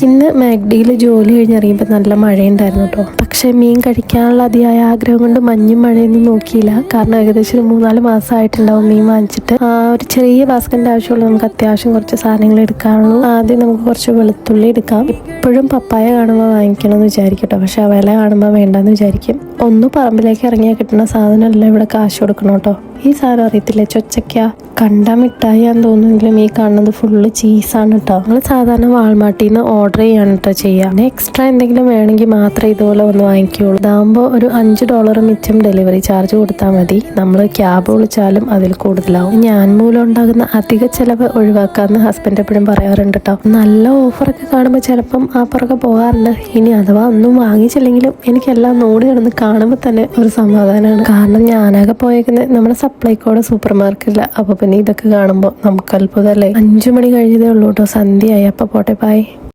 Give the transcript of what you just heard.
ഇന്ന് മാഗ്ഡിയിൽ ജോലി കഴിഞ്ഞിറങ്ങിയപ്പോൾ നല്ല മഴയുണ്ടായിരുന്നു കേട്ടോ. പക്ഷേ മീൻ കഴിക്കാനുള്ള അതിയായ ആഗ്രഹം കൊണ്ട് മഞ്ഞും മഴയൊന്നും നോക്കിയില്ല. കാരണം ഏകദേശം ഒരു 3-4 മാസമായിട്ടുണ്ടാവും മീൻ വാങ്ങിച്ചിട്ട്. ഒരു ചെറിയ ബാസ്കറ്റിൻ്റെ ആവശ്യമുള്ളൂ. നമുക്ക് അത്യാവശ്യം കുറച്ച് സാധനങ്ങൾ എടുക്കാനുള്ളൂ. ആദ്യം നമുക്ക് കുറച്ച് വെളുത്തുള്ളി എടുക്കാം. എപ്പോഴും പപ്പായ കാണുമ്പോൾ വാങ്ങിക്കണം എന്ന് വിചാരിക്കട്ടോ, പക്ഷെ ആ വില കാണുമ്പോൾ വേണ്ടെന്ന് വിചാരിക്കും. പറമ്പിലേക്ക് ഇറങ്ങിയാൽ കിട്ടുന്ന സാധനമല്ല ഇവിടെ കാശ് കൊടുക്കണം കേട്ടോ. ഈ സാധനം അറിയത്തില്ലേ, ചൊച്ചക്ക കണ്ടാ മിഠായിയാന്ന് തോന്നുമെങ്കിലും ഈ കാണുന്നത് ഫുള്ള് ചീസാണ് കേട്ടോ. നമ്മൾ സാധാരണ വാൾമാർട്ടിൽ നിന്ന് ഓർഡർ ചെയ്യാണ് കേട്ടോ ചെയ്യുക. എക്സ്ട്രാ എന്തെങ്കിലും വേണമെങ്കിൽ മാത്രമേ ഇതുപോലെ ഒന്ന് വാങ്ങിക്കുകയുള്ളൂ. ഇതാകുമ്പോൾ ഒരു $5 മിച്ചം ഡെലിവറി ചാർജ് കൊടുത്താൽ മതി. നമ്മൾ ക്യാബ് വിളിച്ചാലും അതിൽ കൂടുതലാവും. ഞാൻ മൂലം ഉണ്ടാകുന്ന അധിക ചിലവ് ഒഴിവാക്കാമെന്ന് ഹസ്ബൻഡ് എപ്പോഴും പറയാറുണ്ട് കേട്ടോ. നല്ല ഓഫറൊക്കെ കാണുമ്പോൾ ചിലപ്പം ആ പുറകെ പോകാറുണ്ട്. ഇനി അഥവാ ഒന്നും വാങ്ങിച്ചില്ലെങ്കിലും എനിക്കെല്ലാം നോടി കിടന്ന് കാണുമ്പോൾ തന്നെ ഒരു സമാധാനമാണ്. കാരണം ഞാനാകെ പോയേക്കുന്നത് നമ്മുടെ സപ്ലൈക്കോടെ സൂപ്പർ മാർക്കറ്റില്ല. അപ്പോൾ പിന്നെ ഇതൊക്കെ കാണുമ്പോൾ നമുക്ക് അത്ഭുതമല്ലേ. 5 മണി കഴിഞ്ഞതേ ഉള്ളൂ കേട്ടോ, സന്ധ്യയായി. അപ്പോൾ പോട്ടെ, ബൈ.